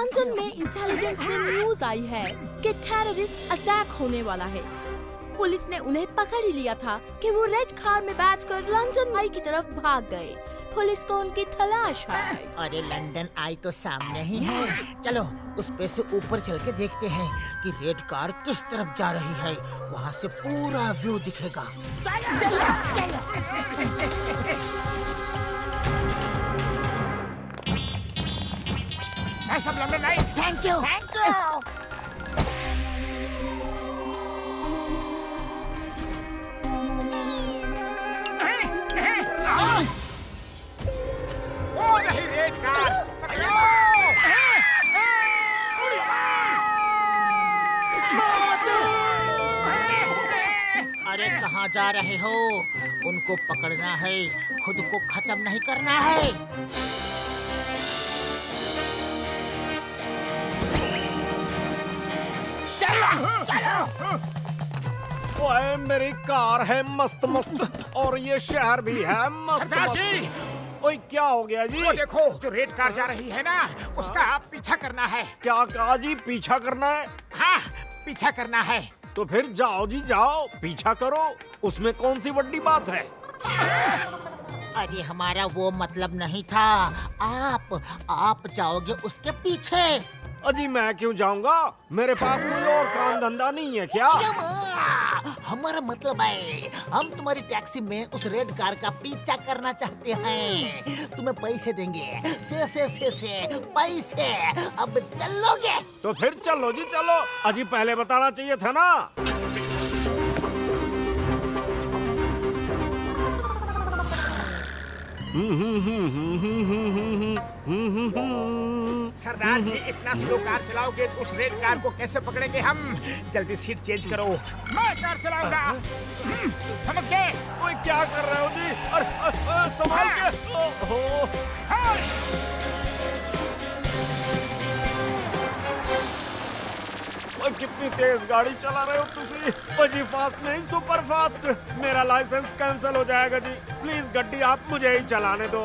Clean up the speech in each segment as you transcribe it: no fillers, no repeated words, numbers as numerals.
London में intelligence से news आई है कि टेररिस्ट अटैक होने वाला है। पुलिस ने उन्हें पकड़ ही लिया था कि वो रेड कार में बैठकर लंदन आई की तरफ भाग गए। पुलिस को उनकी तलाश है। अरे लंदन आई तो सामने ही है, चलो उस पे से ऊपर चल के देखते हैं कि रेड कार किस तरफ जा रही है। वहाँ से पूरा व्यू दिखेगा। चलो, चलो, चलो। सब London I. Thank you, thank you. Red car अरे कहाँ जा रहे हो? उनको पकड़ना है, खुद को खत्म नहीं करना है। चलो, चलो। ओए मेरी कार है मस्त मस्त और ये शहर भी है मस्त मस्त। ओए क्या हो गया जी? वो देखो जो रेड कार जा रही है ना, उसका आप पीछा करना है। क्या कहा जी? पीछा करना है? हाँ, पीछा करना है। तो फिर जाओ जी जाओ, पीछा करो, उसमें कौन सी बड़ी बात है? अरे हमारा वो मतलब नहीं था। आप जाओगे उसके पीछे। अजी मैं क्यों जाऊंगा? मेरे पास कोई और काम धंधा नहीं है क्या? हमारा मतलब है हम तुम्हारी टैक्सी में उस रेड कार का पीछा करना चाहते हैं। तुम्हें पैसे देंगे, से पैसे। अब चलोगे? तो फिर चलो जी चलो। अजी पहले बताना चाहिए था ना। सरदार जी इतना स्लो कार चलाओगे तो उस रेड कार को कैसे पकड़ेंगे हम? जल्दी सीट चेंज करो, मैं कार चलाऊंगा। समझ गए? ओए क्या कर रहे हो जी? अरे संभाल के। ओहो कितनी तेज गाड़ी चला रहे हो तुसी? जी फास्ट नहीं, सुपर फास्ट। मेरा लाइसेंस कैंसिल हो जाएगा जी। प्लीज गड्डी आप मुझे ही चलाने दो।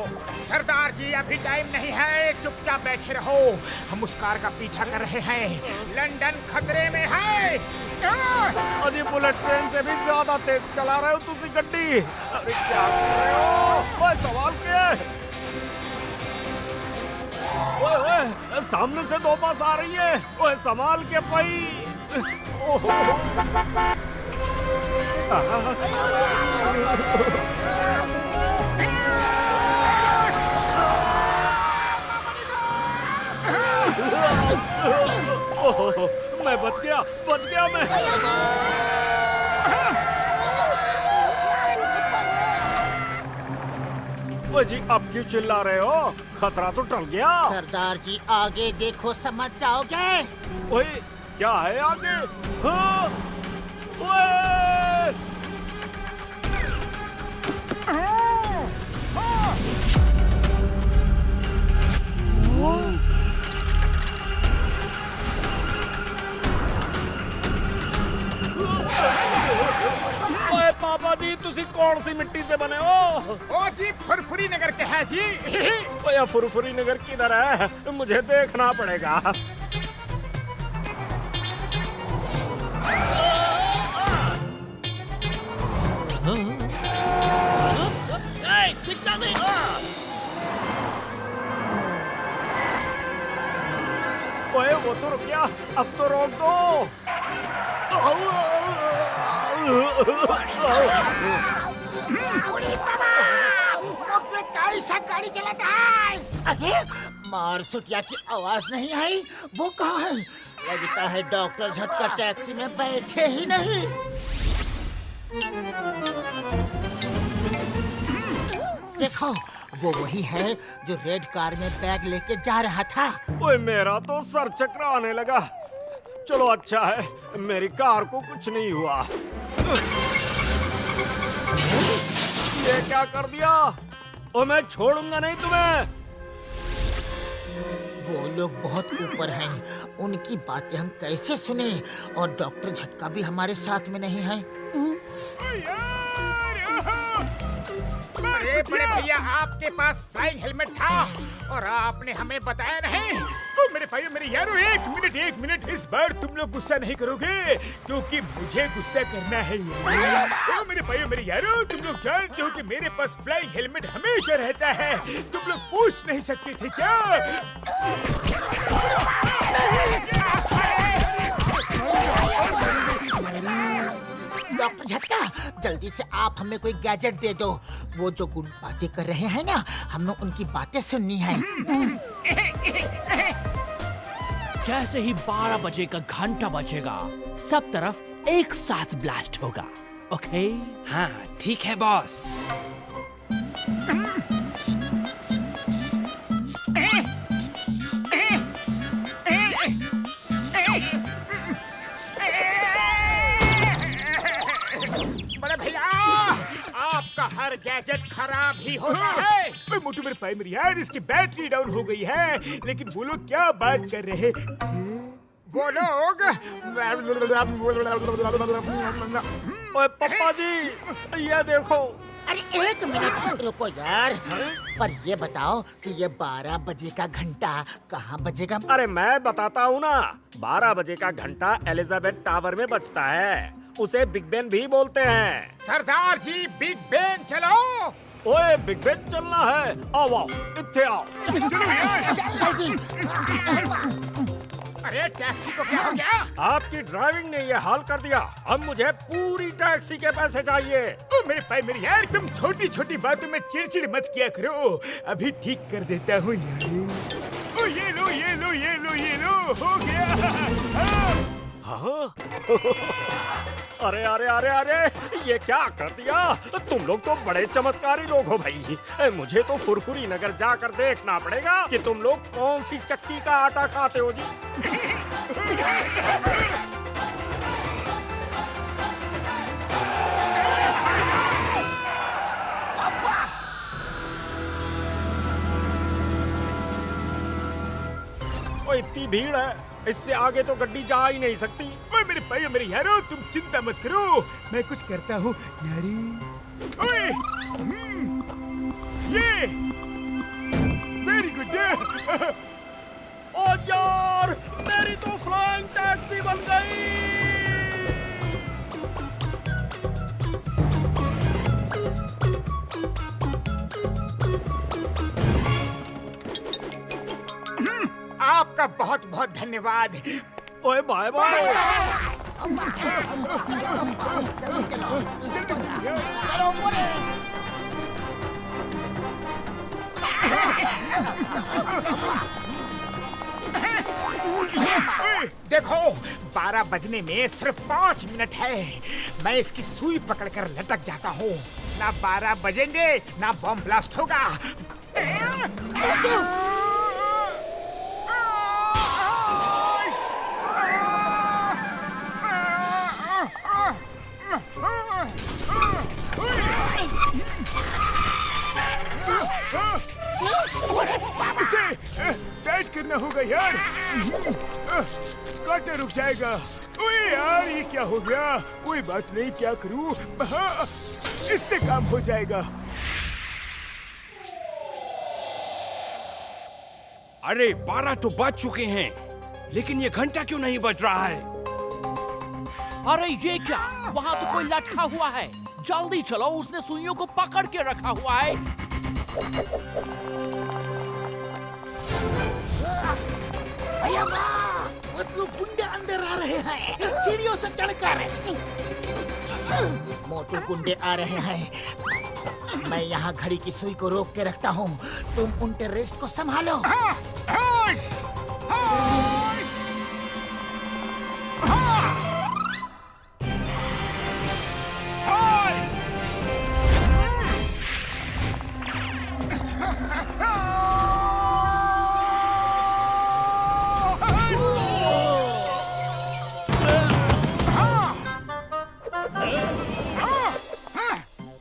सरदार जी अभी टाइम नहीं है, चुपचाप बैठे रहो। हम उस कार का पीछा कर रहे हैं। लंदन खतरे में है। अजी बुलेट ट्रेन से भी ज्यादा तेज चला रहे हो तुसी गड्डी। अरे क्या कर रहे हो? ओए सवाल क्या है? ओए ओए सामने से दो बस आ रही है। ओए संभाल के भाई। ओहो मैं बच गया मैं। ओए जी अब क्यों चिल्ला रहे हो? खतरा तो टल गया। सरदार जी आगे देखो, समझ जाओगे। ओए क्या है आगे? हाँ, ओए ओए पापा जी तुसी कौन सी मिट्टी से बने हो? ओ जी फुरफुरी नगर के हैं जी। ओए फुरफुरी नगर किधर है? मुझे देखना पड़ेगा। ओए वो तो रुक गया, अब तो रोक दो। कैसा गाड़ी चलाता है? अरे मार सुटिया की आवाज नहीं आई। वो कहाँ है? लगता है डॉक्टर झटका टैक्सी में बैठे ही नहीं। देखो वो वही है जो रेड कार में बैग लेके जा रहा था। ओए मेरा तो सर चकराने लगा। चलो अच्छा है मेरी कार को कुछ नहीं हुआ। ये क्या कर दिया? और मैं छोड़ूंगा नहीं तुम्हें। वो लोग बहुत ऊपर हैं, उनकी बातें हम कैसे सुने? और डॉक्टर झटका भी हमारे साथ में नहीं है। अरे बड़े भैया आपके पास फ्लाइंग हेलमेट था और आपने हमें बताया नहीं। तो मेरे भाइयों मेरे यारों, एक मिनट, इस बार तुम लोग गुस्सा नहीं करोगे क्योंकि मुझे गुस्सा करना है। ओ मेरे भाइयों मेरे यारों, तुम लोग जानते हो कि मेरे पास फ्लाइंग हेलमेट हमेशा रहता है। तुम लोग पूछ नहीं सकते थे क्या? डॉक्टर झटका, जल्दी से आप हमें कोई गैजेट दे दो। वो जो गुंड बातें कर रहे हैं ना, हमें उनकी बातें सुननी है। जैसे ही 12 बजे का घंटा बजेगा, सब तरफ एक साथ ब्लास्ट होगा। ओके? हाँ ठीक है बॉस। बड़े भैया, आपका हर गैजेट खराब ही होता है। मोटू मेरे भाई मेरे यार, इसकी बैटरी डाउन हो गई है। लेकिन वो लोग क्या बात कर रहे वो लोग? ओए पप्पा जी, ये देखो। अरे एक मिनट रुको यार, पर ये बताओ कि ये 12 बजे का घंटा कहाँ बजेगा? अरे मैं बताता हूँ ना, 12 बजे का घंटा एलिजाबेथ टावर में बजता है। उसे बिग बेन भी बोलते हैं। सरदार जी, बिग बेन चलो। ओए बिग बेन चलना है, आओ आओ, इत्थे आओ। अरे टैक्सी को क्या हो गया? आपकी ड्राइविंग ने ये हाल कर दिया। अब मुझे पूरी टैक्सी के पैसे चाहिए। ओ मेरे भाई मेरे यार, तुम छोटी छोटी बातों में चिड़चिड़ मत किया करो। अभी ठीक कर देता हूँ यार। ओ ये लो ये लो ये लो ये लो, हो गया। हाँ? अरे अरे अरे अरे, ये क्या कर दिया? तुम लोग तो बड़े चमत्कारी लोग हो भाई। मुझे तो फुरफुरी नगर जाकर देखना पड़ेगा कि तुम लोग कौन सी चक्की का आटा खाते हो जी। ओ इतनी भीड़ है, इससे आगे तो गड्डी जा ही नहीं सकती। ओए मेरे भाई मेरे यारो, तुम चिंता मत करो, मैं कुछ करता हूँ यारी। ओए, ये वेरी गुड। ओ यार, मेरी तो फ्लाइंग टैक्सी बन गई। आपका बहुत बहुत धन्यवाद। ओए बाय बाय। देखो, 12 बजने में सिर्फ 5 मिनट है। मैं इसकी सुई पकड़कर लटक जाता हूँ। ना 12 बजेंगे ना बम ब्लास्ट होगा। इसे बैठ करना होगा यार। कांटा रुक जाएगा। ओए यार, ये क्या हो गया? कोई बात नहीं, क्या करूं? हाँ, इससे काम हो जाएगा। अरे 12 तो बज चुके हैं, लेकिन ये घंटा क्यों नहीं बज रहा है? अरे ये क्या? वहाँ तो कोई लटका हुआ है। जल्दी चलो, उसने सुइयों को पकड़ के रखा हुआ है। भैया मतलब गुंडे अंदर आ रहे हैं, सीढ़ियों से चढ़कर। मोटू गुंडे आ रहे हैं। मैं यहाँ घड़ी की सुई को रोक के रखता हूँ, तुम उन टेररिस्ट को संभालो।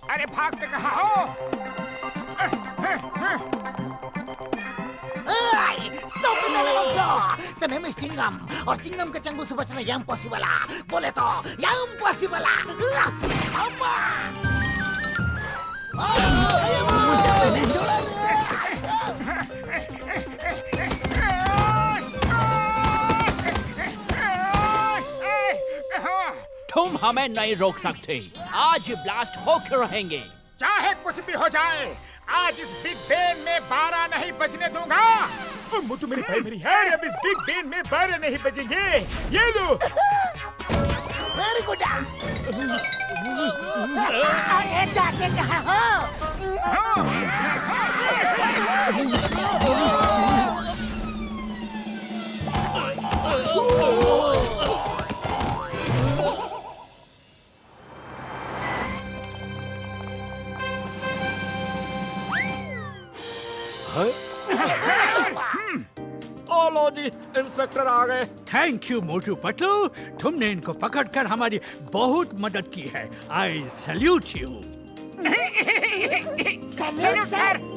अरे भागते कहाँ हो? तने चिंगम, और चिंगम के चंगुल से बचना यम पॉसिबल। बोले तो यम पॉसिबल। तुम हमें नहीं रोक सकते। आज ये ब्लास्ट होके रहेंगे। चाहे कुछ भी हो जाए, आज इस बिग बेन में 12 नहीं बजने दूंगा। मोटू मेरी भाई मेरी यार, अब इस बिग बेन में 12 नहीं बजेंगे। ये लो। Very good. अरे जाते कहाँ हो? ओ लो जी, इंस्पेक्टर आ गए। थैंक यू मोटू पतलू, तुमने इनको पकड़कर हमारी बहुत मदद की है। आई सैल्यूट यू। Salute sir.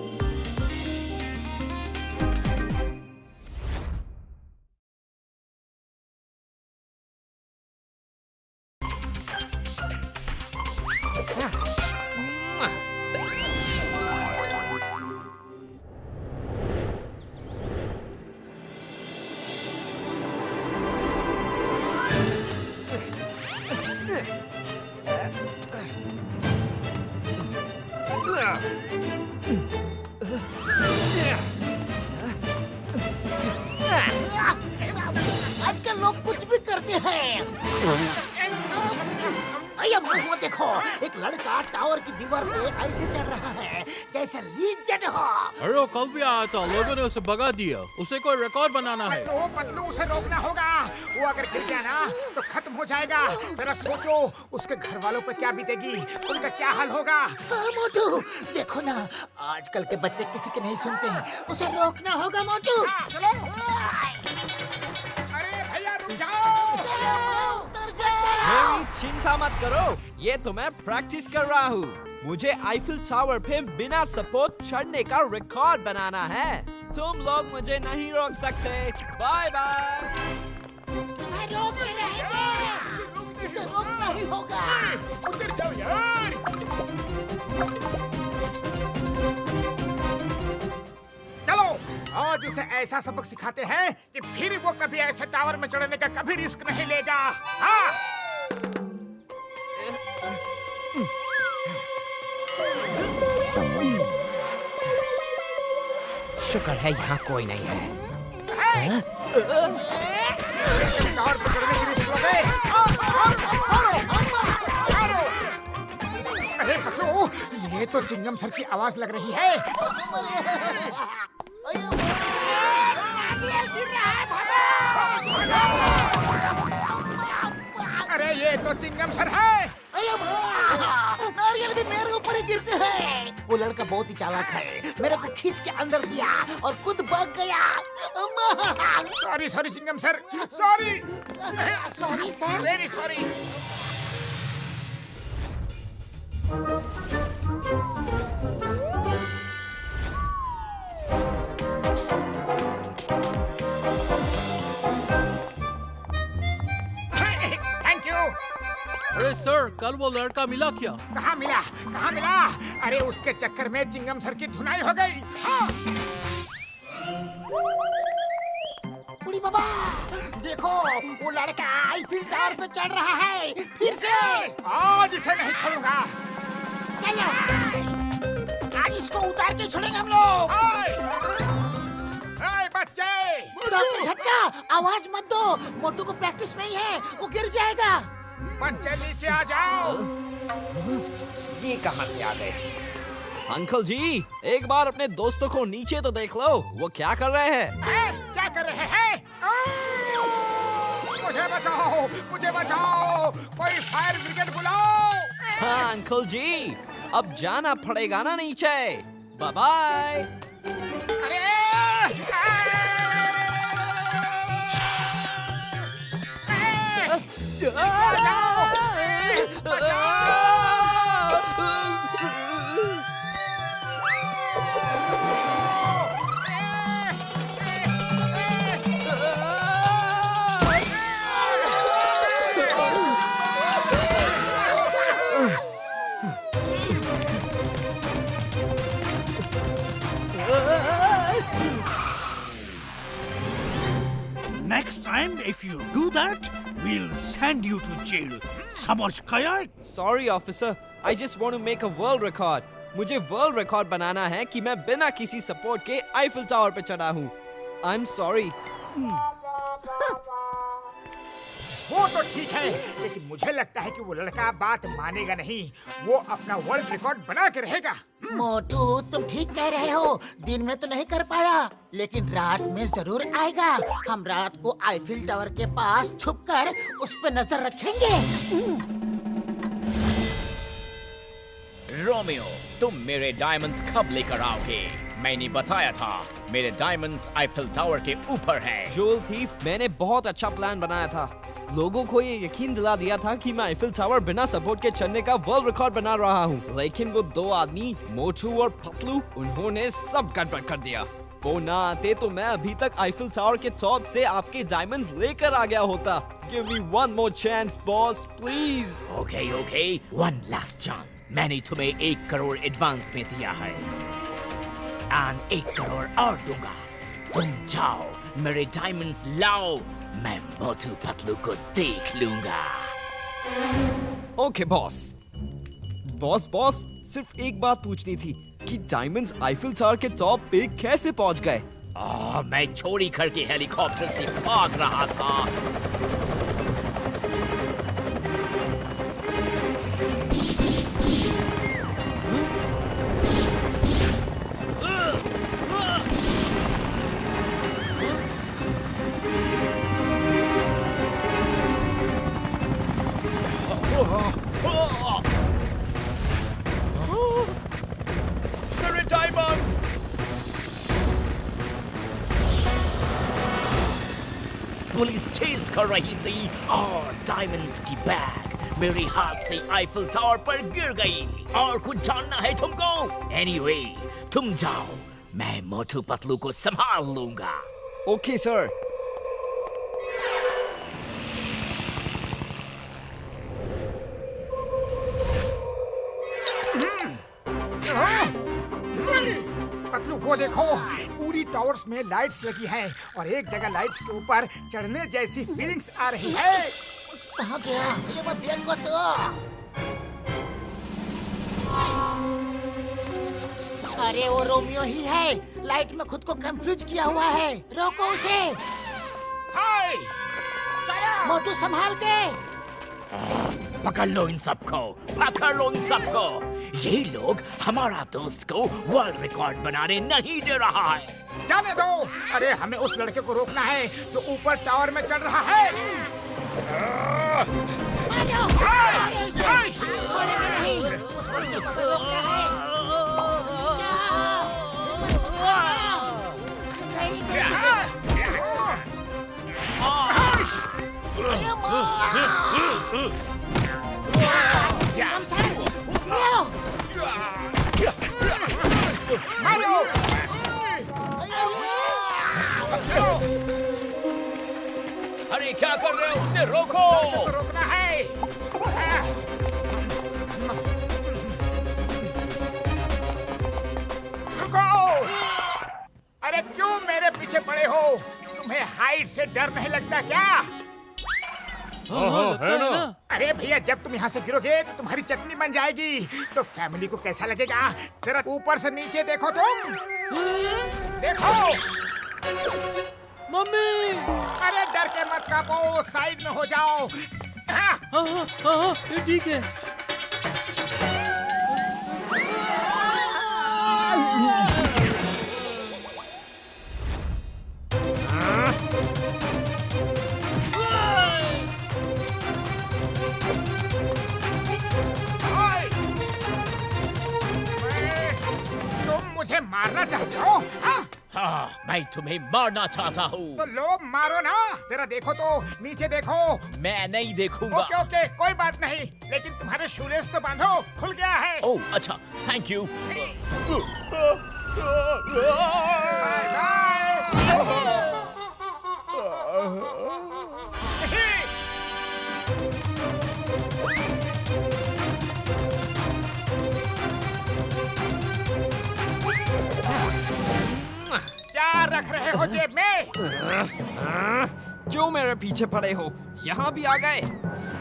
आजकल लोग कुछ भी करते हैं। अय्या वो देखो, एक लड़का टावर की दीवार पे ऐसे चढ़ रहा है जैसे लीजेंड हो। अरे वो कल भी आया था, लोगों ने उसे भगा दिया। उसे कोई रिकॉर्ड बनाना है। पतलू उसे रोकना होगा। वो अगर गिर गया ना तो खत्म हो जाएगा। जरा सोचो उसके घर वालों पे क्या बीतेगी, उनका क्या हाल होगा। हाँ मोटू, देखो ना आजकल के बच्चे किसी के नहीं सुनते हैं, उसे रोकना होगा मोटू। चलो। अरे भैया रुक जाओ। उतर जाओ। मेरी चिंता मत करो, ये तो मैं प्रैक्टिस कर रहा हूँ। मुझे आईफिल टावर पे बिना सपोर्ट चढ़ने का रिकॉर्ड बनाना है। तुम लोग मुझे नहीं रोक सकते। Bye bye. रोक के रहेंगे, इसे रोकना ही होगा। उतर जाओ यार। चलो आज उसे ऐसा सबक सिखाते हैं कि फिर वो कभी ऐसे टावर में चढ़ने का कभी रिस्क नहीं लेगा। हाँ। शुक्र है यहाँ कोई नहीं है। टावर पर चढ़ने की रिस्क लो गए। अरे पकड़ो, ये तो चिंगम सर की आवाज लग रही है। अरे ये तो चिंगम सर है। नारियल भी मेरे ऊपर ही गिरते हैं। वो लड़का बहुत ही चालाक है, मेरे को खींच के अंदर किया और खुद भाग गया। Sorry sorry chewing gum sir, sorry. Sorry sir. Very sorry. Thank you. अरे सर, कल वो लड़का मिला क्या? कहाँ मिला, कहाँ मिला? अरे उसके चक्कर में चिंगम सर की धुनाई हो गई। हाँ। बुढ़ी बाबा, देखो वो लड़का आईफिल टावर पे चढ़ रहा है फिर से। आज इसे नहीं छोड़ूंगा। चलो, आज इसको उतार के छोड़ेंगे हम लोग। बच्चे, डॉक्टर झटका, आवाज मत दो, मोटू को प्रैक्टिस नहीं है, वो गिर जाएगा। बच्चे नीचे आ जाओ। ये कहाँ से आ गए? अंकल जी, एक बार अपने दोस्तों को नीचे तो देख लो, वो क्या कर रहे हैं? क्या कर रहे हैं? मुझे बचाओ, मुझे बचाओ, कोई फायर ब्रिगेड बुलाओ। हाँ अंकल जी, अब जाना पड़ेगा ना नीचे। Bye bye. Next time, if you do that, we'll send you to jail. समझ गया? Sorry officer, I just want to make a world record. मुझे वर्ल्ड रिकॉर्ड बनाना है कि मैं बिना किसी सपोर्ट के आईफिल टावर पे चढ़ा हूँ. I'm sorry. वो तो ठीक है, लेकिन मुझे लगता है कि वो लड़का बात मानेगा नहीं. वो अपना वर्ल्ड रिकॉर्ड बना के रहेगा. मोटू, तुम ठीक कह रहे हो. दिन में तो नहीं कर पाया, लेकिन रात में जरूर आएगा. हम रात को आईफिल टावर के पास छुपकर उस पे नजर रखेंगे. रोमियो, तुम मेरे डायमंड्स कब लेकर आओगे? मैंने बताया था मेरे डायमंड्स आईफिल टावर के ऊपर है. जोल थीफ, मैंने बहुत अच्छा प्लान बनाया था. लोगों को ये यकीन दिला दिया था कि मैं आईफिल टावर बिना सपोर्ट के चढ़ने का वर्ल्ड रिकॉर्ड बना रहा हूँ. लेकिन वो दो आदमी, मोटू और पतलू, उन्होंने सब गड़बड़ कर दिया. वो ना आते तो मैं अभी तक आईफिल टावर के टॉप से आपके डायमंड्स लेकर आ गया होता. Give me one more chance, boss, please. Okay, one last chance. मैंने तुम्हें 1 करोड़ एडवांस में दिया है. और 1 करोड़ और दूंगा. तुम जाओ, मेरे डायमंड्स लाओ. मैं मोटू पतलू को देख लूंगा. Okay boss. बॉस, सिर्फ एक बात पूछनी थी कि डायमंड्स आईफिल टावर के टॉप पे कैसे पहुंच गए? मैं चोरी करके हेलीकॉप्टर से भाग रहा था. पुलिस चेज कर रही थी और डायमंड्स की बैग मेरे हाथ से आईफिल टावर पर गिर गई. और कुछ जानना है तुमको? एनीवे, तुम जाओ, मैं मोटू पतलू को संभाल लूंगा. Okay sir. पतलू, वो देखो, पूरी टावर्स में लाइट्स लगी हैं और एक जगह लाइट्स के ऊपर चढ़ने जैसी फीलिंग्स आ रही है. कहाँ गया? ये मत देखो तो. अरे वो रोमियो ही है. लाइट में खुद को कंफ्यूज किया हुआ है. रोको उसे. हाय! मोटू संभाल के. पकड़ लो इन सबको, पकड़ लो इन सबको. ये लोग हमारा दोस्त को वर्ल्ड रिकॉर्ड बनाने नहीं दे रहा है. जाने दो. अरे हमें उस लड़के को रोकना है जो ऊपर टावर में चढ़ रहा है. नहीं, उस बच्चे को भी रोकना है. अरे क्या कर रहे हो? उसे रोको. रोकना है. रुको. अरे क्यों मेरे पीछे पड़े हो? तुम्हें हाइट से डर नहीं लगता क्या? है ना? अरे भैया, जब तुम यहाँ से गिरोगे तो तुम्हारी चटनी बन जाएगी. तो फैमिली को कैसा लगेगा? जरा ऊपर से नीचे देखो तुम. देखो. मम्मी! अरे डर के मत कांपो, साइड में हो जाओ. हाँ, ये ठीक है. तुम मुझे मारना चाहते हो? हाँ, मैं तुम्हें मारना चाहता हूँ. तो लो, मारो ना. जरा देखो तो, नीचे देखो. मैं नहीं देखूंगा. ओके, कोई बात नहीं. लेकिन तुम्हारे शूलेस तो बांधो, खुल गया है. ओह अच्छा, थैंक यू. Bye bye. क्या रख रहे हो जेब में? क्यों मेरे पीछे पड़े हो? यहाँ भी आ गए।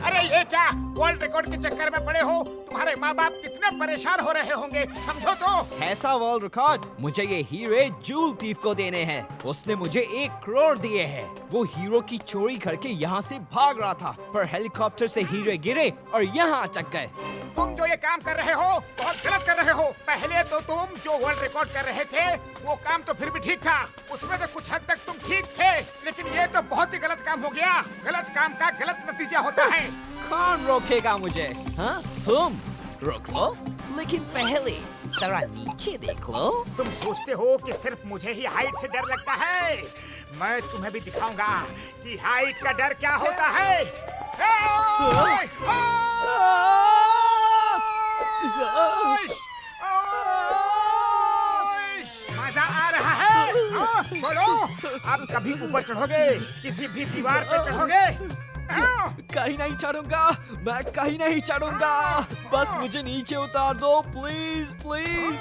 अरे ये क्या वर्ल्ड रिकॉर्ड के चक्कर में पड़े हो? तुम्हारे माँ बाप कितने परेशान हो रहे होंगे, समझो तो। ऐसा वर्ल्ड रिकॉर्ड मुझे ये हीरे जूल थीफ को देने हैं। उसने मुझे 1 करोड़ दिए हैं। वो हीरो की चोरी करके यहाँ से भाग रहा था, पर हेलीकॉप्टर से हीरे गिरे और यहाँ अटक गए। तुम जो ये काम कर रहे हो बहुत गलत कर रहे हो। पहले तो तुम जो वर्ल्ड रिकॉर्ड कर रहे थे वो काम तो फिर भी ठीक था, उसमें तो कुछ हद तक तुम ठीक थे, लेकिन ये तो बहुत ही गलत काम हो गया। गलत काम का गलत नतीजा होता है। कौन रोकेगा मुझे? हाँ, तुम रोक लो, लेकिन पहले जरा नीचे देख लो। तुम सोचते हो कि सिर्फ मुझे ही हाइट से डर लगता है? मैं तुम्हें भी दिखाऊंगा कि हाइट का डर क्या होता है। मजा आ रहा है? बोलो, अब कभी ऊपर चढ़ोगे? किसी भी दीवार पे चढ़ोगे? कहीं नहीं चढ़ूंगा, मैं कहीं नहीं चढ़ूंगा। बस मुझे नीचे उतार दो, प्लीज प्लीज।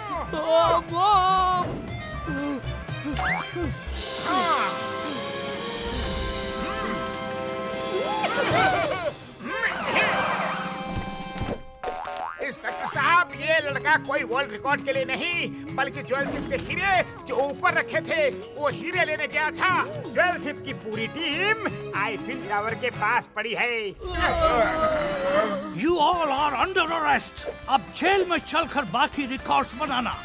इंस्पेक्टर साहब, ये लड़का कोई वर्ल्ड रिकॉर्ड के लिए नहीं, बल्कि ज्वेल थिप के हीरे जो ऊपर रखे थे वो हीरे लेने गया था। ज्वेल थिप की पूरी टीम आईफिल टावर के पास पड़ी है। You all are under arrest. अब जेल में चलकर बाकी रिकॉर्ड्स बनाना।